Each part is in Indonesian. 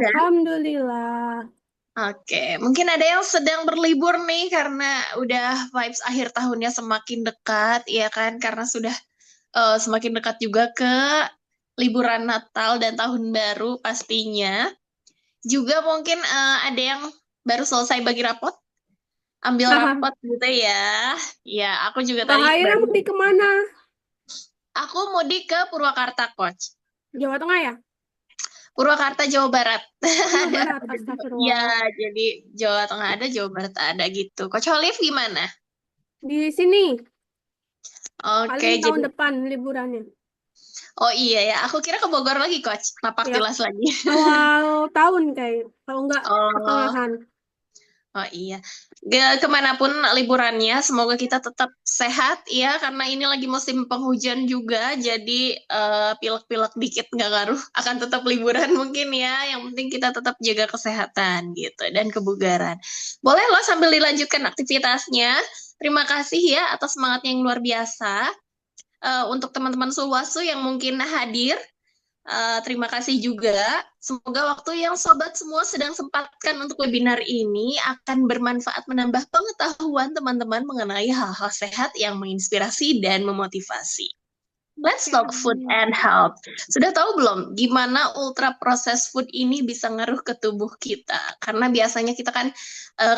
kan? Alhamdulillah. Oke, mungkin ada yang sedang berlibur nih karena udah vibes akhir tahunnya semakin dekat, ya kan? Karena sudah semakin dekat juga ke liburan Natal dan Tahun Baru pastinya. Juga mungkin ada yang baru selesai bagi rapot, ambil Haha. rapot gitu ya. Ya, aku juga Mbak tadi Haira baru. mudik kemana? Aku mudik ke Purwakarta, Coach. Jawa Tengah ya? Purwakarta, Jawa Barat. Oh, Jawa Barat. Ya, Astagfirullah. jadi Jawa Tengah ada, Jawa Barat ada gitu. Coach Olive gimana? Di sini, paling Oke, tahun jadi depan liburannya. oh iya ya, aku kira ke Bogor lagi, Coach. Napak Ya, tilas lagi. awal tahun kayak. Kalau nggak, Oh, pertengahan. oh iya. Kemanapun liburannya, semoga kita tetap sehat ya, karena ini lagi musim penghujan juga, jadi pilek-pilek dikit nggak ngaruh, akan tetap liburan mungkin ya. Yang penting kita tetap jaga kesehatan gitu dan kebugaran. Boleh loh sambil dilanjutkan aktivitasnya. Terima kasih ya atas semangatnya yang luar biasa. Untuk teman-teman Sulwasu yang mungkin hadir. Terima kasih juga. Semoga waktu yang sobat semua sedang sempatkan untuk webinar ini akan bermanfaat menambah pengetahuan teman-teman mengenai hal-hal sehat yang menginspirasi dan memotivasi. Let's Oke, talk food amin. and health. Sudah tahu belum gimana ultra processed food ini bisa ngaruh ke tubuh kita? Karena biasanya kita kan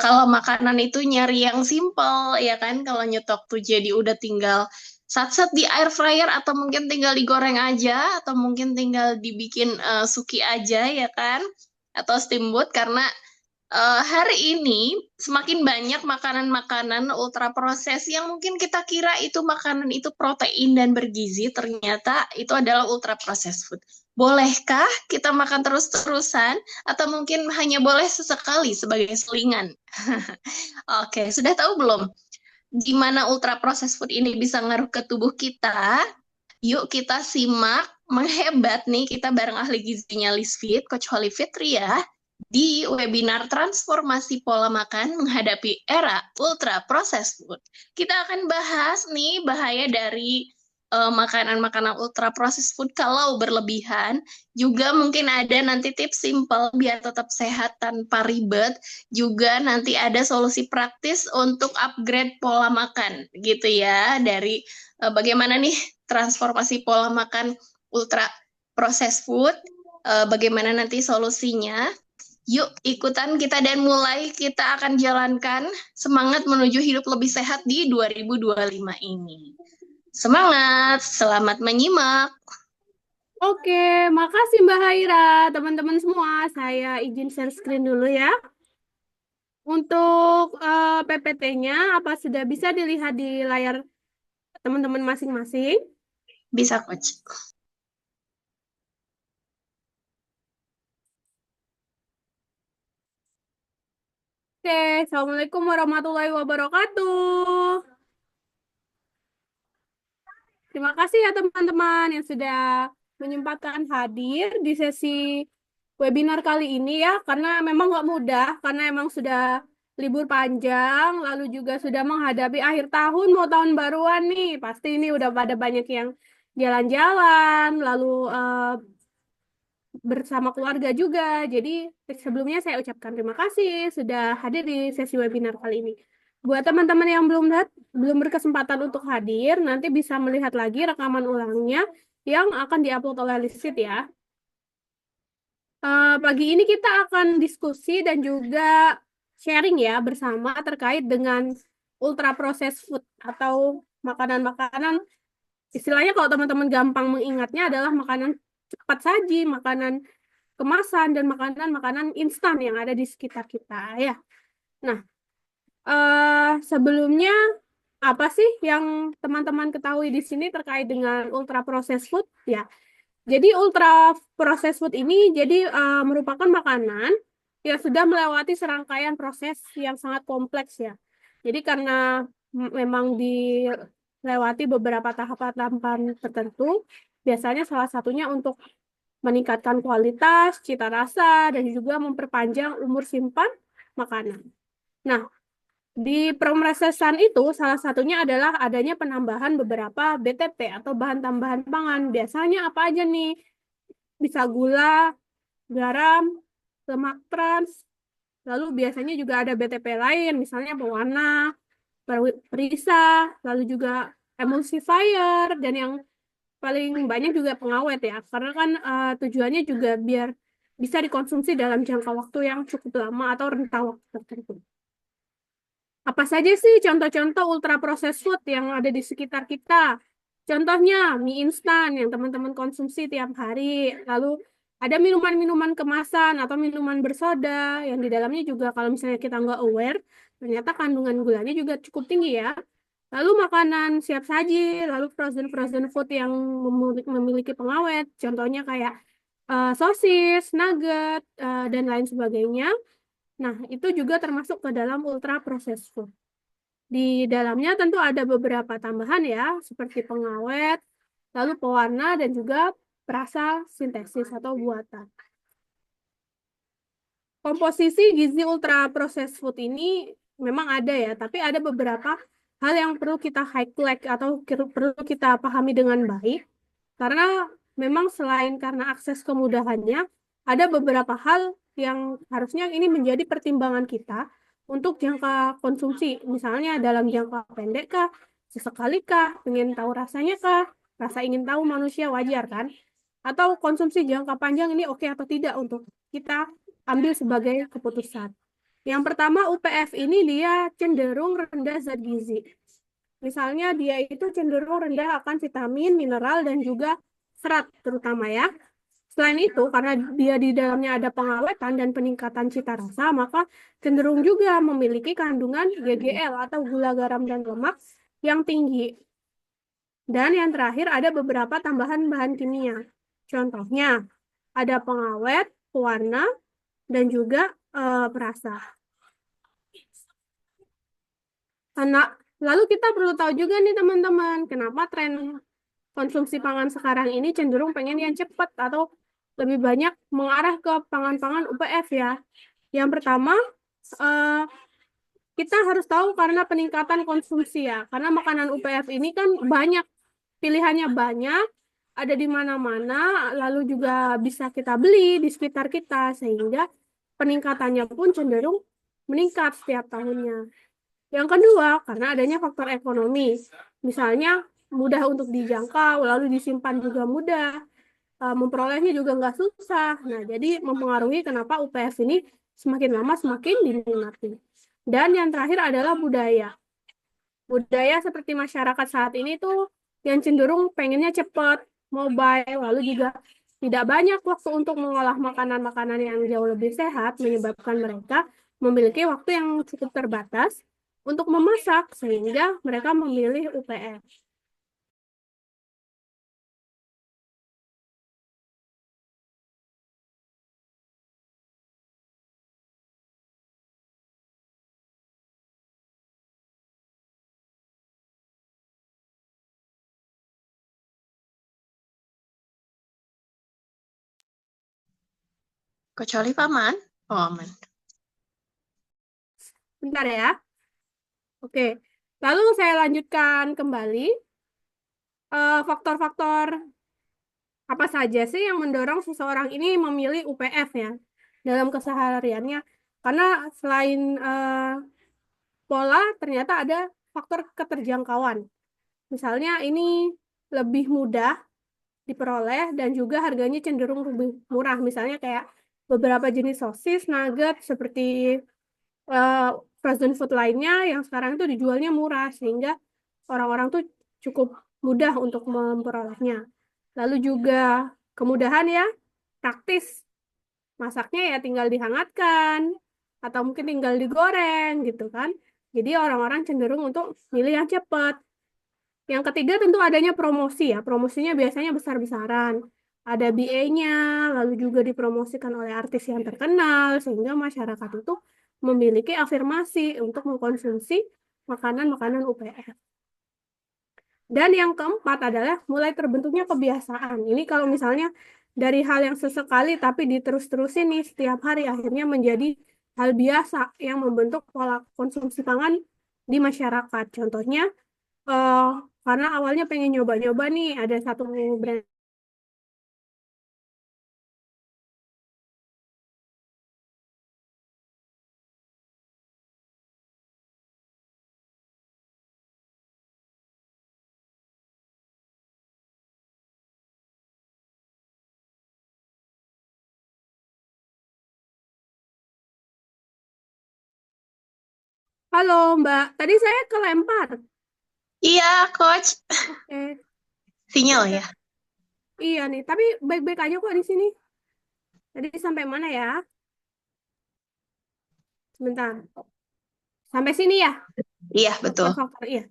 kalau makanan itu nyari yang simple ya kan, kalau nyetok tuh jadi udah tinggal sat-sat di air fryer atau mungkin tinggal digoreng aja atau mungkin tinggal dibikin suki aja ya kan atau steamboat karena hari ini semakin banyak makanan-makanan ultra proses yang mungkin kita kira itu makanan itu protein dan bergizi, ternyata itu adalah ultra processed food. Bolehkah kita makan terus-terusan atau mungkin hanya boleh sesekali sebagai selingan? Oke, sudah tahu belum gimana ultra processed food ini bisa ngaruh ke tubuh kita? Yuk kita simak menghebat nih kita bareng ahli gizinya Lisfit, Coach Holy Fitri ya, di webinar transformasi pola makan menghadapi era ultra processed food. Kita akan bahas nih bahaya dari makanan-makanan ultra processed food kalau berlebihan. Juga mungkin ada nanti tips simple biar tetap sehat tanpa ribet. Juga nanti ada solusi praktis untuk upgrade pola makan gitu ya dari bagaimana nih transformasi pola makan ultra processed food, bagaimana nanti solusinya. Yuk ikutan kita dan mulai kita akan jalankan semangat menuju hidup lebih sehat di 2025 ini. Semangat, selamat menyimak. Oke, makasih Mbak Haira. Teman-teman semua, saya izin share screen dulu ya. Untuk PPT-nya, apa sudah bisa dilihat di layar teman-teman masing-masing? Bisa, Coach. Oke, Assalamualaikum warahmatullahi wabarakatuh. Terima kasih ya teman-teman yang sudah menyempatkan hadir di sesi webinar kali ini ya, karena memang nggak mudah, karena emang sudah libur panjang, lalu juga sudah menghadapi akhir tahun, mau tahun baruan nih. Pasti ini udah pada banyak yang jalan-jalan, lalu bersama keluarga juga. Jadi sebelumnya saya ucapkan terima kasih sudah hadir di sesi webinar kali ini. Buat teman-teman yang belum berkesempatan untuk hadir, nanti bisa melihat lagi rekaman ulangnya yang akan diupload oleh Lisit ya. Pagi ini kita akan diskusi dan juga sharing ya bersama terkait dengan ultra processed food atau makanan-makanan istilahnya kalau teman-teman gampang mengingatnya adalah makanan cepat saji, makanan kemasan dan makanan-makanan instan yang ada di sekitar kita ya. Nah, sebelumnya apa sih yang teman-teman ketahui di sini terkait dengan ultra processed food? Ya, jadi ultra processed food ini jadi merupakan makanan yang sudah melewati serangkaian proses yang sangat kompleks ya. Jadi karena memang dilewati beberapa tahapan-tahapan tertentu, biasanya salah satunya untuk meningkatkan kualitas, cita rasa, dan juga memperpanjang umur simpan makanan. Nah, di pemrosesan itu salah satunya adalah adanya penambahan beberapa BTP atau bahan tambahan pangan. Biasanya apa aja nih? Bisa gula, garam, lemak trans, lalu biasanya juga ada BTP lain, misalnya pewarna, perisa, lalu juga emulsifier, dan yang paling banyak juga pengawet ya, karena kan tujuannya juga biar bisa dikonsumsi dalam jangka waktu yang cukup lama atau rentang waktu tertentu. Apa saja sih contoh-contoh ultra processed food yang ada di sekitar kita? Contohnya mie instan yang teman-teman konsumsi tiap hari. Lalu ada minuman-minuman kemasan atau minuman bersoda yang di dalamnya juga kalau misalnya kita nggak aware, ternyata kandungan gulanya juga cukup tinggi ya. Lalu makanan siap saji, lalu frozen food yang memiliki pengawet, contohnya kayak sosis, nugget, dan lain sebagainya. Nah, itu juga termasuk ke dalam ultra processed food. Di dalamnya tentu ada beberapa tambahan ya, seperti pengawet, lalu pewarna, dan juga perasa sintesis atau buatan. Komposisi gizi ultra processed food ini memang ada ya, tapi ada beberapa hal yang perlu kita highlight atau perlu kita pahami dengan baik, karena memang selain karena akses kemudahannya, ada beberapa hal yang harusnya ini menjadi pertimbangan kita untuk jangka konsumsi. Misalnya dalam jangka pendek kah, sesekali kah, ingin tahu rasanya kah, rasa ingin tahu manusia wajar kan? Atau konsumsi jangka panjang ini oke atau tidak untuk kita ambil sebagai keputusan. Yang pertama, UPF ini dia cenderung rendah zat gizi. Misalnya dia itu cenderung rendah akan vitamin, mineral, dan juga serat terutama ya. Selain itu, karena dia di dalamnya ada pengawetan dan peningkatan cita rasa, maka cenderung juga memiliki kandungan GGL atau gula garam dan lemak yang tinggi. Dan yang terakhir ada beberapa tambahan bahan kimia. Contohnya, ada pengawet, pewarna, dan juga perasa. Nah, lalu kita perlu tahu juga nih teman-teman, kenapa tren konsumsi pangan sekarang ini cenderung pengen yang cepat atau lebih banyak mengarah ke pangan-pangan UPF ya. Yang pertama, eh, kita harus tahu karena peningkatan konsumsi ya. Karena makanan UPF ini kan banyak, pilihannya banyak, ada di mana-mana, lalu juga bisa kita beli di sekitar kita, sehingga peningkatannya pun cenderung meningkat setiap tahunnya. Yang kedua, karena adanya faktor ekonomi. Misalnya, mudah untuk dijangkau, lalu disimpan juga mudah, memperolehnya juga nggak susah. Nah, jadi mempengaruhi kenapa UPF ini semakin lama semakin diminati. Dan yang terakhir adalah budaya. Budaya seperti masyarakat saat ini tuh yang cenderung pengennya cepat, mobile, lalu juga tidak banyak waktu untuk mengolah makanan-makanan yang jauh lebih sehat, menyebabkan mereka memiliki waktu yang cukup terbatas untuk memasak, sehingga mereka memilih UPF. Kecuali paman. Oh, aman. Bentar ya. Oke. Lalu saya lanjutkan kembali. Faktor-faktor apa saja sih yang mendorong seseorang ini memilih UPF ya dalam kesehariannya? Karena selain pola, ternyata ada faktor keterjangkauan. Misalnya ini lebih mudah diperoleh dan juga harganya cenderung lebih murah. Misalnya kayak beberapa jenis sosis, nugget, seperti eh, frozen food lainnya yang sekarang itu dijualnya murah sehingga orang-orang tuh cukup mudah untuk memperolehnya. Lalu juga kemudahan ya, praktis. Masaknya ya tinggal dihangatkan atau mungkin tinggal digoreng gitu kan. Jadi orang-orang cenderung untuk milih yang cepat. Yang ketiga tentu adanya promosi ya. Promosinya biasanya besar-besaran. Ada BA-nya, lalu juga dipromosikan oleh artis yang terkenal, sehingga masyarakat itu memiliki afirmasi untuk mengkonsumsi makanan-makanan UPF. Dan yang keempat adalah mulai terbentuknya kebiasaan. Ini kalau misalnya dari hal yang sesekali tapi diterus-terusin nih setiap hari akhirnya menjadi hal biasa yang membentuk pola konsumsi pangan di masyarakat. Contohnya, eh, karena awalnya pengen nyoba-nyoba nih ada satu brand Halo Mbak, tadi saya kelempar. Iya, Coach. Eh, Sinyal iya, ya. iya nih, tapi baik-baik aja kok di sini. Tadi sampai mana ya? Sebentar. Sampai sini ya, Iya, betul. faktor-faktor iya.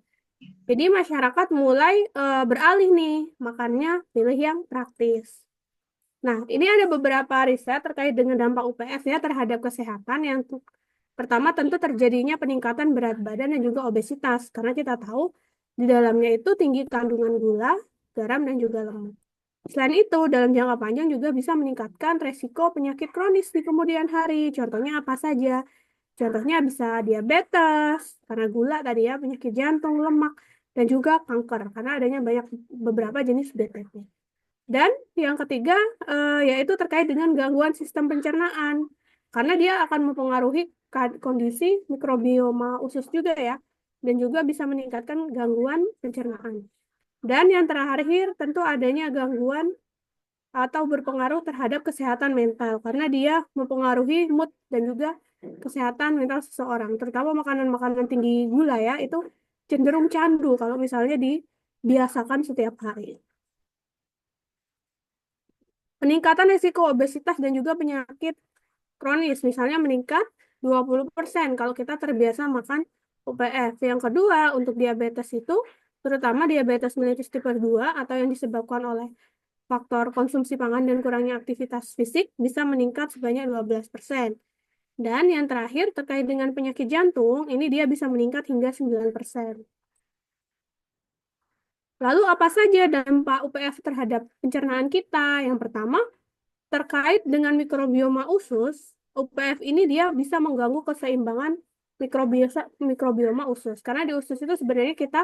Jadi masyarakat mulai beralih nih, makannya pilih yang praktis. Nah, ini ada beberapa riset terkait dengan dampak UPF ya terhadap kesehatan yang pertama tentu terjadinya peningkatan berat badan dan juga obesitas karena kita tahu di dalamnya itu tinggi kandungan gula, garam dan juga lemak. Selain itu, dalam jangka panjang juga bisa meningkatkan resiko penyakit kronis di kemudian hari. Contohnya apa saja? Contohnya bisa diabetes, karena gula tadi ya, penyakit jantung, lemak, dan juga kanker, karena adanya banyak beberapa jenis BTP. Dan yang ketiga, yaitu terkait dengan gangguan sistem pencernaan, karena dia akan mempengaruhi kondisi mikrobioma usus juga ya, dan juga bisa meningkatkan gangguan pencernaan. Dan yang terakhir, tentu adanya gangguan atau berpengaruh terhadap kesehatan mental karena dia mempengaruhi mood dan juga kesehatan mental seseorang, terutama makanan-makanan tinggi gula ya, itu cenderung candu kalau misalnya dibiasakan setiap hari. Peningkatan risiko obesitas dan juga penyakit kronis, misalnya meningkat 20% kalau kita terbiasa makan UPF. Yang kedua, untuk diabetes itu, terutama diabetes mellitus tipe 2 atau yang disebabkan oleh faktor konsumsi pangan dan kurangnya aktivitas fisik bisa meningkat sebanyak 12%. Dan yang terakhir terkait dengan penyakit jantung, ini dia bisa meningkat hingga 9%. Lalu apa saja dampak UPF terhadap pencernaan kita? Yang pertama, terkait dengan mikrobioma usus, UPF ini dia bisa mengganggu keseimbangan mikrobioma usus. Karena di usus itu sebenarnya kita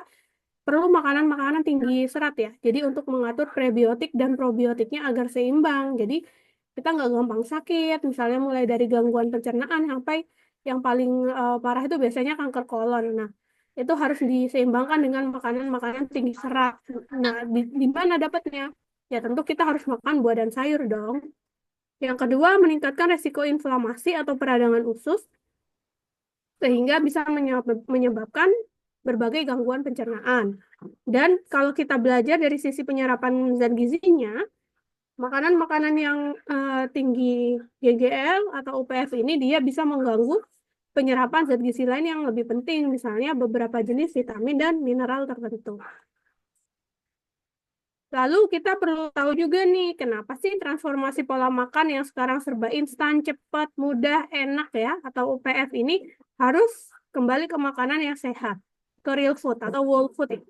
perlu makanan-makanan tinggi serat ya. Jadi untuk mengatur prebiotik dan probiotiknya agar seimbang. Jadi kita nggak gampang sakit, misalnya mulai dari gangguan pencernaan sampai yang paling parah itu biasanya kanker kolon. Nah, itu harus diseimbangkan dengan makanan-makanan tinggi serat. Nah, di mana dapatnya? Ya tentu kita harus makan buah dan sayur dong. Yang kedua, meningkatkan resiko inflamasi atau peradangan usus sehingga bisa menyebabkan berbagai gangguan pencernaan. Dan kalau kita belajar dari sisi penyerapan zat gizinya, makanan-makanan yang tinggi GGL atau UPF ini dia bisa mengganggu penyerapan zat gizi lain yang lebih penting, misalnya beberapa jenis vitamin dan mineral tertentu. Lalu kita perlu tahu juga nih, kenapa sih transformasi pola makan yang sekarang serba instan, cepat, mudah, enak ya, atau UPF ini harus kembali ke makanan yang sehat, ke real food atau whole food.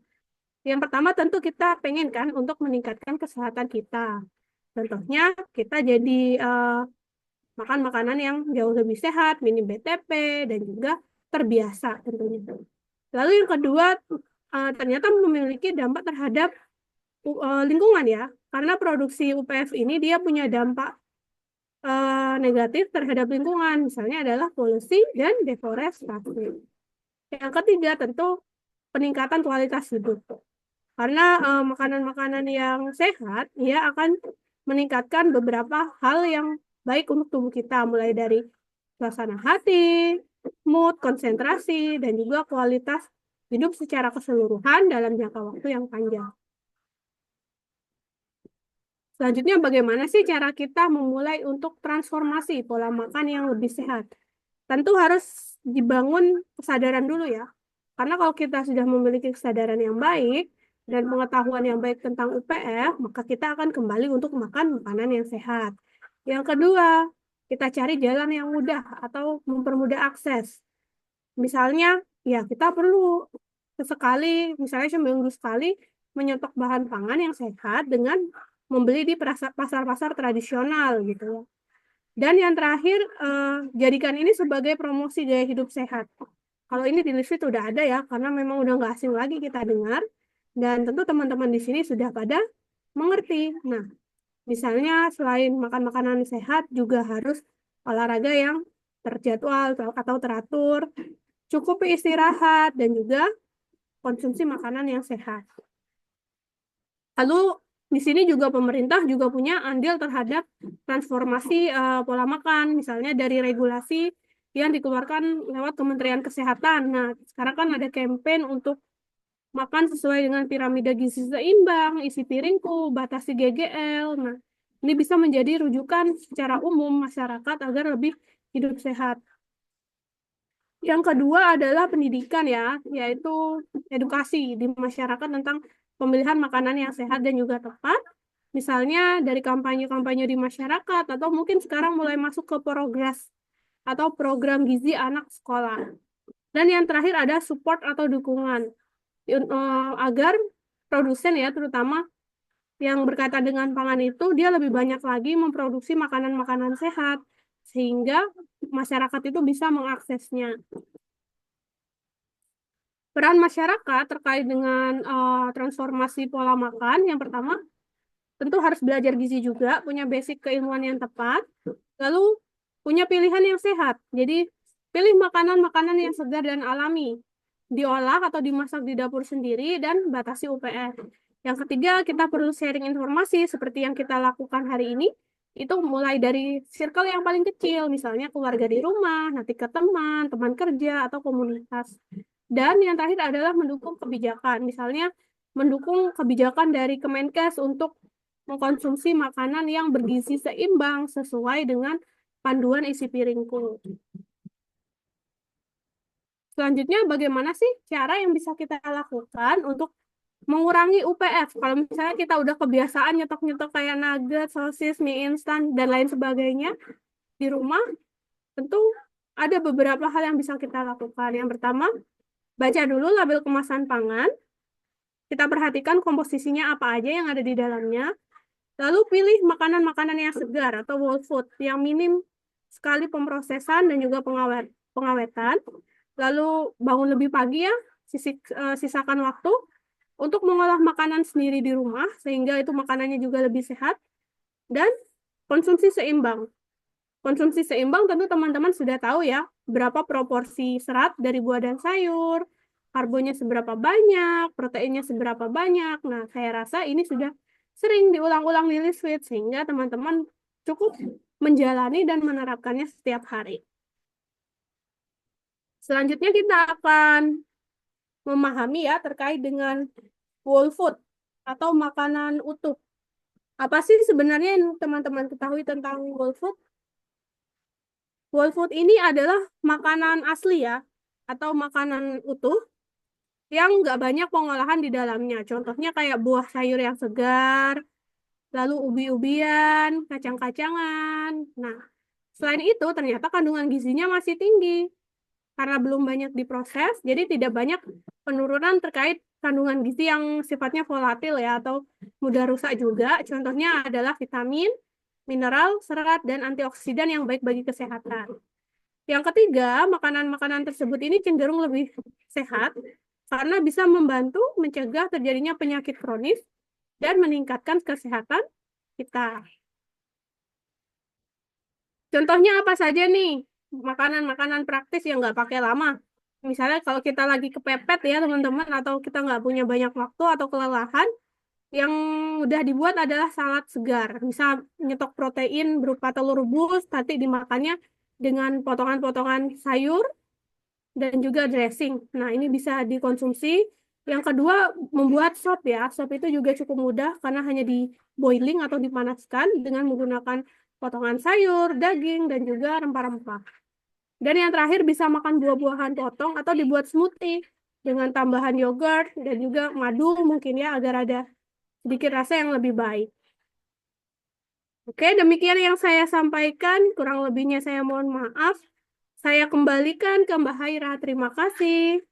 Yang pertama tentu kita pengen kan untuk meningkatkan kesehatan kita. Contohnya kita jadi makan makanan yang jauh lebih sehat, minim BTP, dan juga terbiasa tentunya. Lalu yang kedua, ternyata memiliki dampak terhadap lingkungan ya, karena produksi UPF ini dia punya dampak negatif terhadap lingkungan, misalnya adalah polusi dan deforestasi. Yang ketiga tentu peningkatan kualitas hidup, karena makanan-makanan yang sehat dia akan meningkatkan beberapa hal yang baik untuk tubuh kita, mulai dari suasana hati, mood, konsentrasi, dan juga kualitas hidup secara keseluruhan dalam jangka waktu yang panjang. Selanjutnya, bagaimana sih cara kita memulai untuk transformasi pola makan yang lebih sehat? Tentu harus dibangun kesadaran dulu ya. Karena kalau kita sudah memiliki kesadaran yang baik dan pengetahuan yang baik tentang UPF, maka kita akan kembali untuk makan makanan yang sehat. Yang kedua, kita cari jalan yang mudah atau mempermudah akses. Misalnya, ya kita perlu sesekali, misalnya seminggu sekali, menyetok bahan pangan yang sehat dengan membeli di pasar-pasar tradisional gitu ya. Dan yang terakhir, jadikan ini sebagai promosi gaya hidup sehat. Kalau ini di list udah ada ya, karena memang udah nggak asing lagi kita dengar. Dan tentu teman-teman di sini sudah pada mengerti. Nah, misalnya selain makan makanan sehat, juga harus olahraga yang terjadwal atau teratur, cukup istirahat, dan juga konsumsi makanan yang sehat. Lalu di sini juga pemerintah juga punya andil terhadap transformasi pola makan, misalnya dari regulasi yang dikeluarkan lewat Kementerian Kesehatan. Nah, sekarang kan ada campaign untuk makan sesuai dengan piramida gizi seimbang, isi piringku, batasi GGL. Nah, ini bisa menjadi rujukan secara umum masyarakat agar lebih hidup sehat. Yang kedua adalah pendidikan ya, yaitu edukasi di masyarakat tentang pemilihan makanan yang sehat dan juga tepat. Misalnya dari kampanye-kampanye di masyarakat atau mungkin sekarang mulai masuk ke progres atau program gizi anak sekolah. Dan yang terakhir ada support atau dukungan agar produsen ya terutama yang berkaitan dengan pangan itu dia lebih banyak lagi memproduksi makanan-makanan sehat sehingga masyarakat itu bisa mengaksesnya. Peran masyarakat terkait dengan transformasi pola makan, yang pertama tentu harus belajar gizi juga, punya basic keilmuan yang tepat, lalu punya pilihan yang sehat. Jadi pilih makanan-makanan yang segar dan alami, diolah atau dimasak di dapur sendiri, dan batasi UPF. Yang ketiga, kita perlu sharing informasi seperti yang kita lakukan hari ini, itu mulai dari circle yang paling kecil, misalnya keluarga di rumah, nanti ke teman, teman kerja, atau komunitas. Dan yang terakhir adalah mendukung kebijakan, misalnya mendukung kebijakan dari Kemenkes untuk mengkonsumsi makanan yang bergizi seimbang sesuai dengan panduan isi piringku. Selanjutnya, bagaimana sih cara yang bisa kita lakukan untuk mengurangi UPF? Kalau misalnya kita udah kebiasaan nyetok-nyetok kayak nugget, sosis, mie instan, dan lain sebagainya di rumah, tentu ada beberapa hal yang bisa kita lakukan. Yang pertama, baca dulu label kemasan pangan. Kita perhatikan komposisinya apa aja yang ada di dalamnya. Lalu pilih makanan-makanan yang segar atau whole food yang minim sekali pemrosesan dan juga pengawetan. Lalu bangun lebih pagi ya, sisakan waktu untuk mengolah makanan sendiri di rumah sehingga itu makanannya juga lebih sehat dan konsumsi seimbang. Konsumsi seimbang tentu teman-teman sudah tahu ya, berapa proporsi serat dari buah dan sayur, karbonya seberapa banyak, proteinnya seberapa banyak. Nah, saya rasa ini sudah sering diulang-ulang di Liswit, sehingga teman-teman cukup menjalani dan menerapkannya setiap hari. Selanjutnya kita akan memahami ya terkait dengan whole food atau makanan utuh. Apa sih sebenarnya yang teman-teman ketahui tentang whole food? Whole food ini adalah makanan asli ya, atau makanan utuh yang nggak banyak pengolahan di dalamnya. Contohnya kayak buah sayur yang segar, lalu ubi-ubian, kacang-kacangan. Nah, selain itu ternyata kandungan gizinya masih tinggi karena belum banyak diproses, jadi tidak banyak penurunan terkait kandungan gizi yang sifatnya volatil ya atau mudah rusak juga. Contohnya adalah vitamin, mineral, serat, dan antioksidan yang baik bagi kesehatan. Yang ketiga, makanan-makanan tersebut ini cenderung lebih sehat karena bisa membantu mencegah terjadinya penyakit kronis dan meningkatkan kesehatan kita. Contohnya apa saja nih? Makanan-makanan praktis yang nggak pakai lama. Misalnya kalau kita lagi kepepet ya teman-teman, atau kita nggak punya banyak waktu atau kelelahan, yang mudah dibuat adalah salad segar. Bisa nyetok protein berupa telur rebus, nanti dimakannya dengan potongan-potongan sayur dan juga dressing. Nah, ini bisa dikonsumsi. Yang kedua, membuat sop ya. Sop itu juga cukup mudah karena hanya di boiling atau dipanaskan dengan menggunakan potongan sayur, daging, dan juga rempah-rempah. Dan yang terakhir bisa makan buah-buahan potong atau dibuat smoothie dengan tambahan yogurt dan juga madu mungkin ya agar ada sedikit rasa yang lebih baik. Oke, demikian yang saya sampaikan. Kurang lebihnya saya mohon maaf. Saya kembalikan ke Mbak Haira. Terima kasih.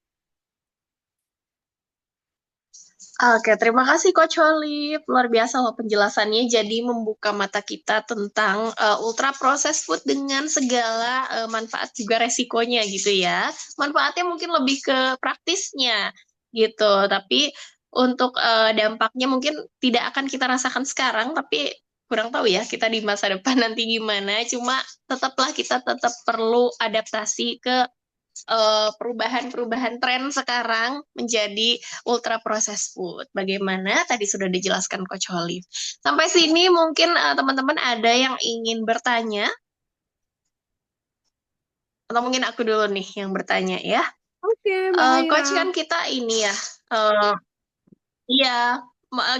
Oke, terima kasih Coach Olive. Luar biasa loh penjelasannya. Jadi membuka mata kita tentang ultra processed food dengan segala manfaat juga resikonya gitu ya. Manfaatnya mungkin lebih ke praktisnya gitu. Tapi untuk dampaknya mungkin tidak akan kita rasakan sekarang, tapi kurang tahu ya kita di masa depan nanti gimana. Cuma kita tetap perlu adaptasi ke perubahan-perubahan tren sekarang menjadi ultra processed food. Bagaimana tadi sudah dijelaskan Coach Olive. Sampai sini mungkin teman-teman ada yang ingin bertanya. Atau mungkin aku dulu nih yang bertanya ya. Oke, Mbak Haira. Coach kan kita ini ya, eh, iya,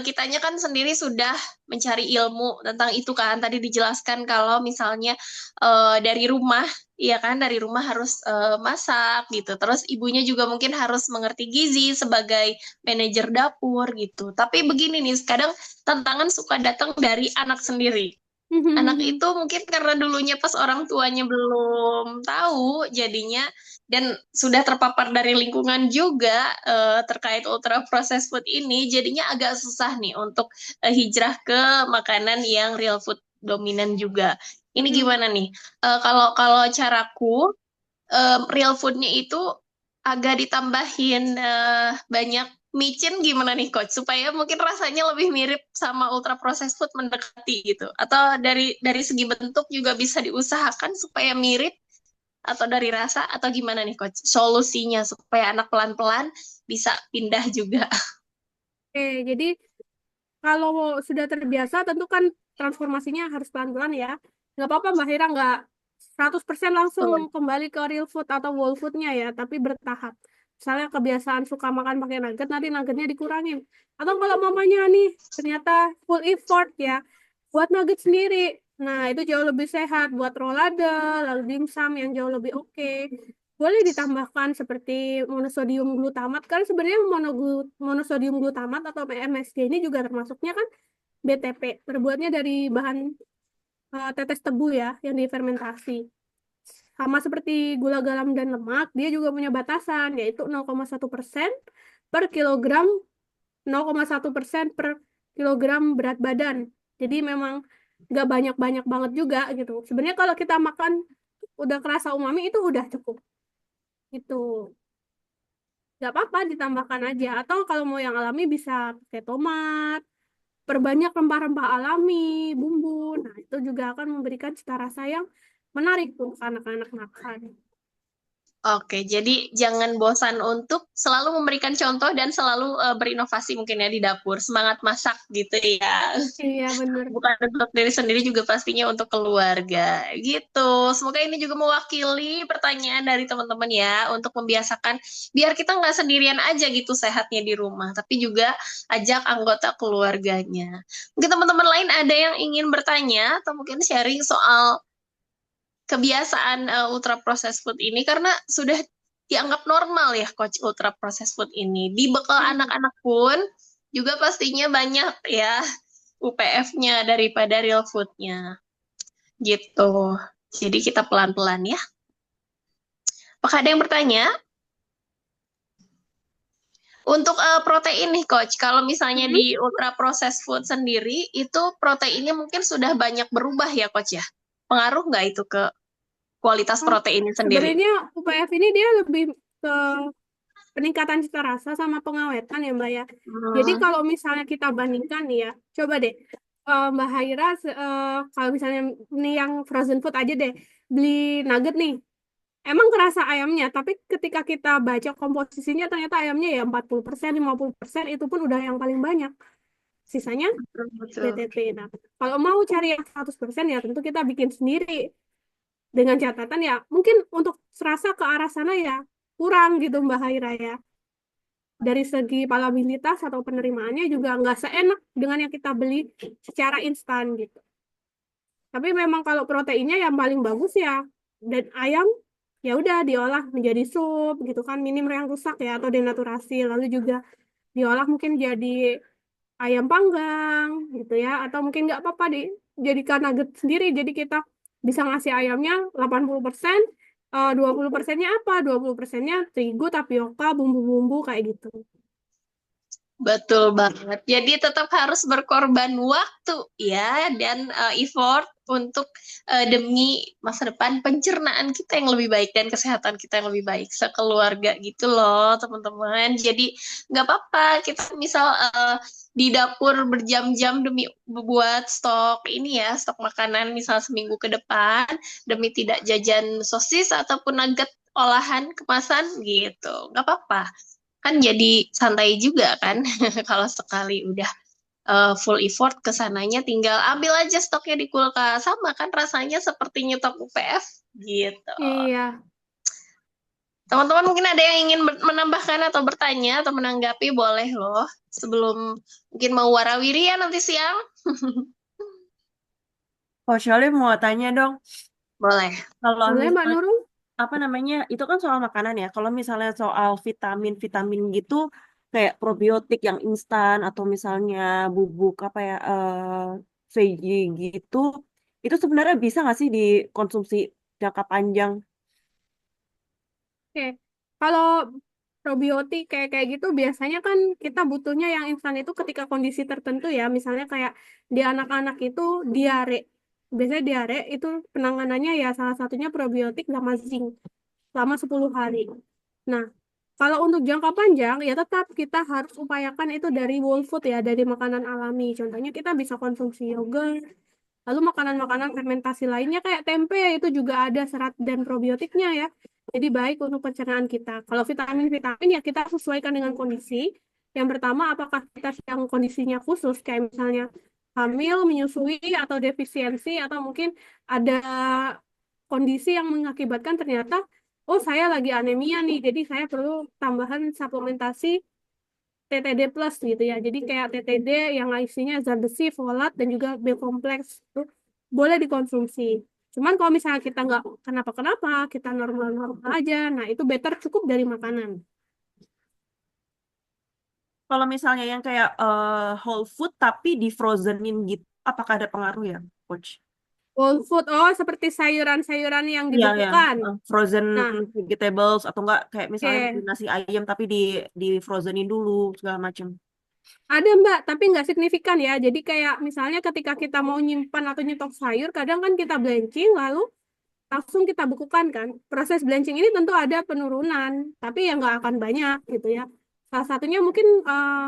kitanya kan sendiri sudah mencari ilmu tentang itu kan. Tadi dijelaskan kalau misalnya dari rumah, iya kan, dari rumah harus masak gitu. Terus ibunya juga mungkin harus mengerti gizi sebagai manajer dapur gitu. Tapi begini nih, kadang tantangan suka datang dari anak sendiri. Anak itu mungkin karena dulunya pas orang tuanya belum tahu jadinya dan sudah terpapar dari lingkungan juga terkait ultra processed food ini jadinya agak susah nih untuk hijrah ke makanan yang real food dominan juga. Ini Hmm. gimana nih? Kalau kalau caraku real foodnya itu agak ditambahin banyak micin gimana nih coach supaya mungkin rasanya lebih mirip sama ultra processed food mendekati gitu atau dari segi bentuk juga bisa diusahakan supaya mirip atau dari rasa atau gimana nih coach solusinya supaya anak pelan-pelan bisa pindah juga. Oke, jadi kalau sudah terbiasa, tentu kan transformasinya harus pelan-pelan ya. Nggak apa-apa Mbak Hira, nggak 100% langsung Betul. kembali ke real food atau whole foodnya ya, tapi bertahap. Misalnya kebiasaan suka makan pakai nugget, nanti nuggetnya dikurangin. Atau kalau mamanya nih, ternyata full effort ya, buat nugget sendiri. Nah, itu jauh lebih sehat buat rolade, lalu dimsum yang jauh lebih oke. Boleh ditambahkan seperti monosodium glutamat, kan sebenarnya monosodium glutamat atau MSG ini juga termasuknya kan BTP, terbuatnya dari bahan tetes tebu ya, yang difermentasi. Sama seperti gula, garam, dan lemak, dia juga punya batasan, yaitu 0,1% per kilogram, 0,1% per kilogram berat badan. Jadi memang nggak banyak-banyak banget juga gitu. Sebenarnya kalau kita makan udah kerasa umami itu udah cukup. Itu nggak apa-apa ditambahkan aja. Atau kalau mau yang alami bisa pakai tomat, perbanyak rempah-rempah alami, bumbu. Nah, itu juga akan memberikan cita rasa yang menarik untuk anak-anak makan. Oke, jadi jangan bosan untuk selalu memberikan contoh dan selalu berinovasi mungkin ya di dapur. Semangat masak gitu ya. Iya, bener. Bukan untuk diri sendiri juga pastinya untuk keluarga gitu. Semoga ini juga mewakili pertanyaan dari teman-teman ya untuk membiasakan biar kita nggak sendirian aja gitu sehatnya di rumah, tapi juga ajak anggota keluarganya. Mungkin teman-teman lain ada yang ingin bertanya atau mungkin sharing soal kebiasaan ultra processed food ini karena sudah dianggap normal ya coach ultra processed food ini. Di bekal Hmm. anak-anak pun juga pastinya banyak ya UPF-nya daripada real food-nya gitu. Jadi kita pelan-pelan ya. Apakah ada yang bertanya? Untuk protein nih coach, kalau misalnya Hmm. di ultra processed food sendiri itu proteinnya mungkin sudah banyak berubah ya coach ya. Pengaruh nggak itu ke kualitas Oh, proteinnya sendiri? sebenarnya UPF ini dia lebih ke peningkatan cita rasa sama pengawetan ya Mbak ya. Jadi Hmm, kalau misalnya kita bandingkan nih ya, coba deh Mbak Haira, kalau misalnya nih yang frozen food aja deh, beli nugget nih. Emang kerasa ayamnya, tapi ketika kita baca komposisinya ternyata ayamnya ya 40%, 50% itu pun udah yang paling banyak. Sisanya betul, betul. BTP. Nah, kalau mau cari yang 100% ya tentu kita bikin sendiri. Dengan catatan ya mungkin untuk serasa ke arah sana ya kurang gitu Mbak Haira ya. Dari segi palatabilitas atau penerimaannya juga nggak seenak dengan yang kita beli secara instan gitu. Tapi memang kalau proteinnya yang paling bagus ya dan ayam ya udah diolah menjadi sup gitu kan minim yang rusak ya atau denaturasi lalu juga diolah mungkin jadi ayam panggang gitu ya atau mungkin nggak apa-apa dijadikan nugget sendiri jadi kita bisa ngasih ayamnya 80%, 20%-nya apa? 20%-nya terigu, tapioka, bumbu-bumbu kayak gitu. Betul banget. Jadi tetap harus berkorban waktu ya dan effort untuk demi masa depan pencernaan kita yang lebih baik dan kesehatan kita yang lebih baik sekeluarga gitu loh teman-teman. Jadi nggak apa-apa kita misal di dapur berjam-jam demi buat stok ini ya stok makanan misal seminggu ke depan demi tidak jajan sosis ataupun nugget olahan kemasan gitu. Nggak apa-apa kan jadi santai juga kan kalau sekali udah full effort ke sananya tinggal ambil aja stoknya di kulkas sama kan rasanya seperti nyetok UPF gitu. Iya. Teman-teman mungkin ada yang ingin menambahkan atau bertanya atau menanggapi, boleh loh. Sebelum mungkin mau warawiri ya nanti siang. Oh, Sholly mau tanya dong, Boleh. kalau Boleh Mbak misalnya Nurul? apa namanya itu kan soal makanan ya. Kalau misalnya soal vitamin-vitamin gitu, kayak probiotik yang instan atau misalnya bubuk apa ya veggie gitu, itu sebenarnya bisa nggak sih dikonsumsi jangka panjang? Oke, kalau probiotik kayak kayak gitu biasanya kan kita butuhnya yang instan itu ketika kondisi tertentu ya, misalnya kayak di anak-anak itu diare. Biasanya diare itu penanganannya ya salah satunya probiotik sama zinc selama 10 hari. Nah, kalau untuk jangka panjang ya tetap kita harus upayakan itu dari whole food ya, dari makanan alami. Contohnya kita bisa konsumsi yogurt, lalu makanan-makanan fermentasi lainnya kayak tempe itu juga ada serat dan probiotiknya ya. Jadi baik untuk pencernaan kita. Kalau vitamin-vitamin ya kita sesuaikan dengan kondisi. Yang pertama, apakah kita sedang kondisinya khusus kayak misalnya hamil, menyusui atau defisiensi atau mungkin ada kondisi yang mengakibatkan ternyata oh saya lagi anemia nih, jadi saya perlu tambahan suplementasi TTD plus gitu ya. Jadi kayak TTD yang isinya zat besi, folat, dan juga B kompleks itu boleh dikonsumsi. Cuman kalau misalnya kita nggak kenapa-kenapa, kita normal-normal aja, nah itu better cukup dari makanan. Kalau misalnya yang kayak whole food tapi di frozenin gitu, apakah ada pengaruh ya, Coach? Whole food, oh seperti sayuran-sayuran yang Iya, ya, dibekukan. frozen Nah, vegetables atau enggak kayak misalnya bikin oke. nasi ayam tapi di frozenin dulu segala macam. Ada Mbak, tapi nggak signifikan ya. Jadi kayak misalnya ketika kita mau nyimpan atau nyetok sayur, kadang kan kita blanching, lalu langsung kita bekukan kan. Proses blanching ini tentu ada penurunan, tapi ya nggak akan banyak gitu ya. Salah satunya mungkin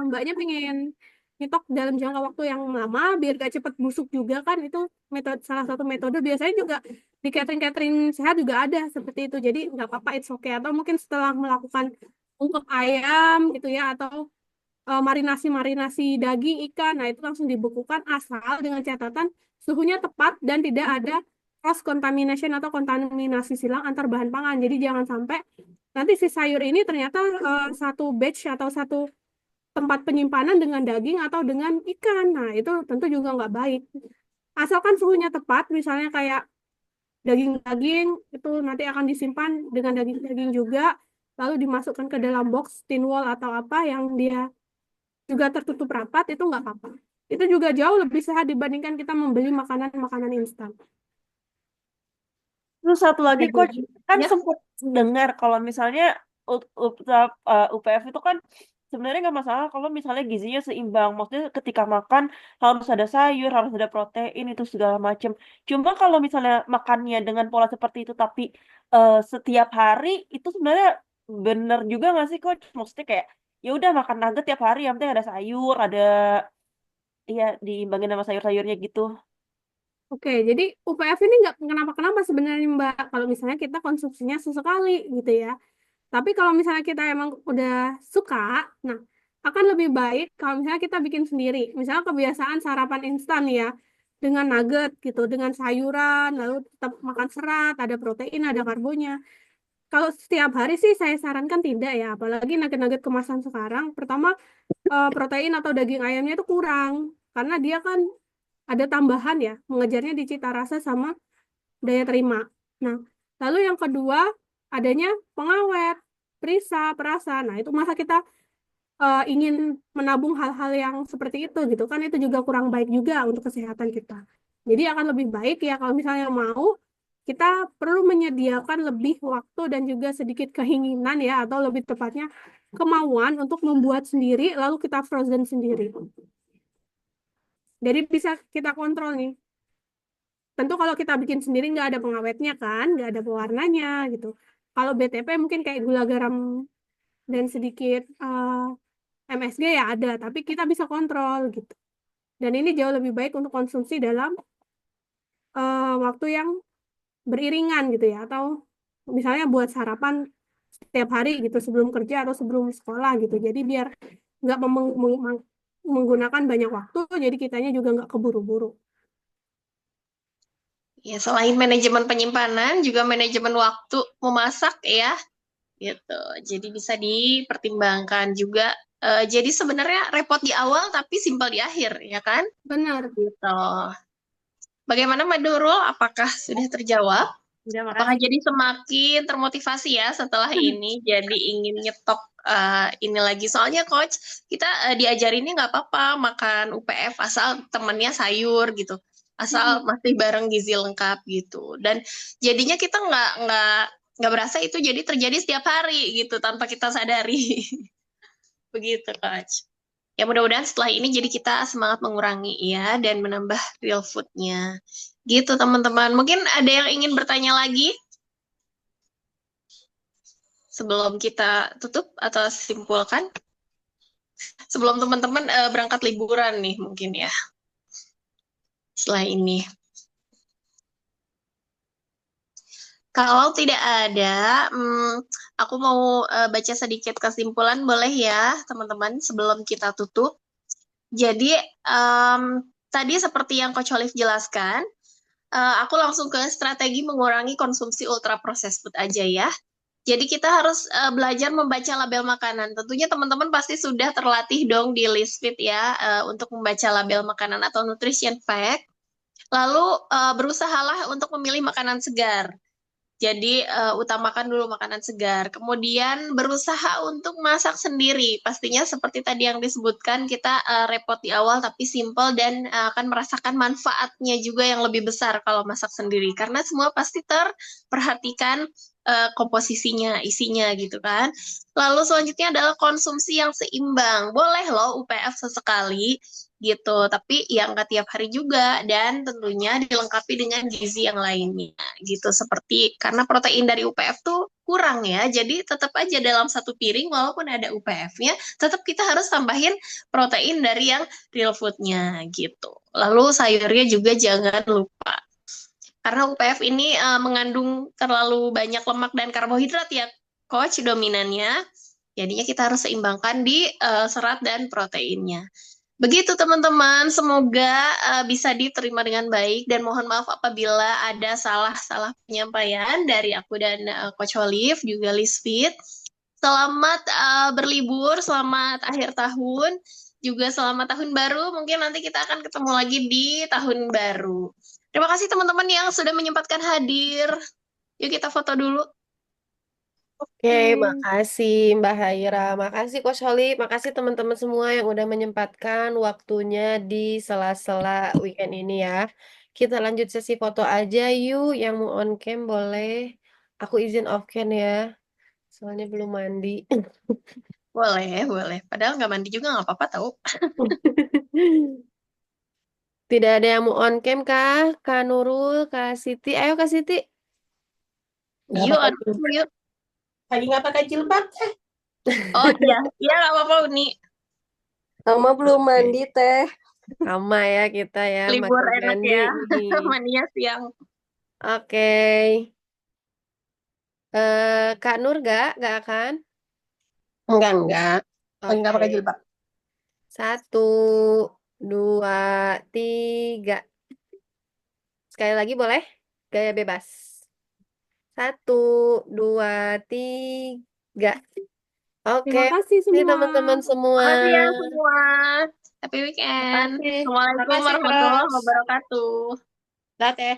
Mbaknya pengen nyetok dalam jangka waktu yang lama biar gak cepet busuk juga kan itu metode salah satu metode biasanya juga di catering sehat juga ada seperti itu. Jadi nggak apa-apa it's okay atau mungkin setelah melakukan ungkep ayam gitu ya atau marinasi-marinasi daging ikan nah itu langsung dibekukan asal dengan catatan suhunya tepat dan tidak ada cross contamination atau kontaminasi silang antar bahan pangan. Jadi jangan sampai nanti si sayur ini ternyata satu batch atau satu tempat penyimpanan dengan daging atau dengan ikan. Nah, itu tentu juga nggak baik. Asalkan suhunya tepat, misalnya kayak daging-daging itu nanti akan disimpan dengan daging-daging juga, lalu dimasukkan ke dalam box tin wall atau apa yang dia juga tertutup rapat, itu nggak apa-apa. Itu juga jauh lebih sehat dibandingkan kita membeli makanan-makanan instan. Terus satu lagi Coach, Jadi, kan ya, sempat dengar kalau misalnya UPF itu kan sebenarnya nggak masalah kalau misalnya gizinya seimbang. Maksudnya ketika makan harus ada sayur, harus ada protein itu segala macam. Cuma kalau misalnya makannya dengan pola seperti itu tapi setiap hari itu sebenarnya bener juga nggak sih Coach? Maksudnya kayak ya udah makan nugget tiap hari yang penting ada sayur, ada iya diimbangin sama sayur-sayurnya gitu. Oke, jadi UPF ini nggak kenapa-kenapa sebenarnya Mbak. Kalau misalnya kita konsumsinya sesekali gitu ya. Tapi kalau misalnya kita emang udah suka, nah akan lebih baik kalau misalnya kita bikin sendiri. Misalnya kebiasaan sarapan instan ya, dengan nugget gitu, dengan sayuran, lalu tetap makan serat, ada protein, ada karbonya. Kalau setiap hari sih saya sarankan tidak ya, apalagi nugget-nugget kemasan sekarang. Pertama, protein atau daging ayamnya itu kurang, karena dia kan ada tambahan ya, mengejarnya di cita rasa sama daya terima. Nah, lalu yang kedua adanya pengawet, perisa, perasa. Nah, itu masa kita ingin menabung hal-hal yang seperti itu gitu kan itu juga kurang baik juga untuk kesehatan kita. Jadi akan lebih baik ya kalau misalnya mau kita perlu menyediakan lebih waktu dan juga sedikit keinginan ya atau lebih tepatnya kemauan untuk membuat sendiri lalu kita frozen sendiri. Jadi bisa kita kontrol nih. Tentu kalau kita bikin sendiri nggak ada pengawetnya kan, nggak ada pewarnanya gitu. Kalau BTP mungkin kayak gula garam dan sedikit MSG ya ada, tapi kita bisa kontrol gitu. Dan ini jauh lebih baik untuk konsumsi dalam waktu yang beriringan gitu ya, atau misalnya buat sarapan setiap hari gitu sebelum kerja atau sebelum sekolah gitu. Jadi biar nggak menggunakan banyak waktu, jadi kitanya juga nggak keburu-buru. ya selain manajemen penyimpanan, juga manajemen waktu memasak ya. gitu. Jadi bisa dipertimbangkan juga. Jadi sebenarnya repot di awal tapi simpel di akhir, ya kan? Benar. Gitu. Bagaimana Mbak Nurul? Apakah sudah terjawab? Udah, Apakah makasih. jadi semakin termotivasi ya setelah ini? Jadi ingin nyetok ini lagi. Soalnya coach, kita diajarinnya nggak apa-apa makan UPF asal temennya sayur gitu. Asal masih bareng gizi lengkap gitu. Dan jadinya kita nggak berasa itu jadi terjadi setiap hari gitu tanpa kita sadari. Begitu coach. Ya mudah-mudahan setelah ini jadi kita semangat mengurangi ya dan menambah real food-nya. Gitu teman-teman. Mungkin ada yang ingin bertanya lagi sebelum kita tutup atau simpulkan? Sebelum teman-teman berangkat liburan nih mungkin ya setelah ini. Kalau tidak ada, aku mau baca sedikit kesimpulan boleh ya teman-teman sebelum kita tutup. Jadi tadi seperti yang Coach Olive jelaskan, aku langsung ke strategi mengurangi konsumsi ultra processed food aja ya. Jadi kita harus belajar membaca label makanan. Tentunya teman-teman pasti sudah terlatih dong di Listfit ya untuk membaca label makanan atau nutrition fact. Lalu berusahalah untuk memilih makanan segar. Jadi utamakan dulu makanan segar. Kemudian berusaha untuk masak sendiri. Pastinya seperti tadi yang disebutkan kita repot di awal tapi simple dan akan merasakan manfaatnya juga yang lebih besar kalau masak sendiri. Karena semua pasti terperhatikan komposisinya, isinya gitu kan. Lalu selanjutnya adalah konsumsi yang seimbang. Boleh loh UPF sesekali gitu, tapi yang nggak tiap hari juga dan tentunya dilengkapi dengan gizi yang lainnya gitu seperti karena protein dari UPF tuh kurang ya, jadi tetap aja dalam satu piring walaupun ada UPF-nya, tetap kita harus tambahin protein dari yang real food-nya gitu. Lalu sayurnya juga jangan lupa. Karena UPF ini mengandung terlalu banyak lemak dan karbohidrat ya, coach dominannya. Jadinya kita harus seimbangkan di serat dan proteinnya. Begitu teman-teman, semoga bisa diterima dengan baik dan mohon maaf apabila ada salah-salah penyampaian dari aku dan Coach Olive juga Lisfit. Selamat berlibur, selamat akhir tahun, juga selamat tahun baru. Mungkin nanti kita akan ketemu lagi di tahun baru. Terima kasih teman-teman yang sudah menyempatkan hadir. Yuk kita foto dulu. Oke, makasih Mbak Haira, makasih Coach Holly, makasih teman-teman semua yang udah menyempatkan waktunya di sela-sela weekend ini ya. Kita lanjut sesi foto aja yuk, yang mau on cam boleh. Aku izin off cam ya, soalnya belum mandi. Boleh, boleh. Padahal nggak mandi juga nggak apa-apa tahu. Tidak ada yang mau on cam kah? Kak Nurul, Kak Siti, ayo Kak Siti. Nggak Yuk, pakai jilbab. yuk. Lagi nggak pakai jilbab. Oh iya, iya nggak apa-apa Uni. Mama belum mandi teh. Sama ya kita ya, Libur makin enak mandi ya. nih. Mandinya siang. Oke. Kak Nur gak akan? Enggak. Lagi nggak pakai Oke. jilbab. 1, 2, 3. Sekali lagi boleh? Gaya bebas. 1, 2, 3. Oke. Terima kasih Ini semua. teman-teman semua. Makasih ya semua. Happy weekend. Makasih. Assalamualaikum Makasih, warahmatullahi Coach. wabarakatuh. Dah, Teh.